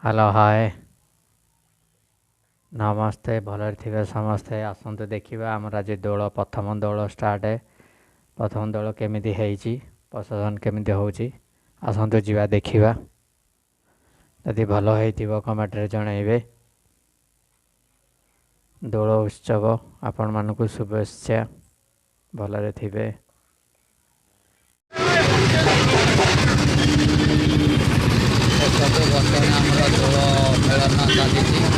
Hello hi नमस्ते भलरे थिबे समस्ते आसंतु देखिबा हमर आज दौड़ प्रथम दौड़ स्टार्ट है। प्रथम दौड़ केमिति हेइची प्रशासन केमिति होउची आसंतु जीवा देखिबा। यदि भल हेइथिबो कमेंट रे जणाइबे। दौड़ उत्सव आपण मानकु शुभेच्छा भलरे थिबे। ବର୍ତ୍ତମାନ ଆମର ଦୋଳ ମେଳନ ଚାଲିଛି।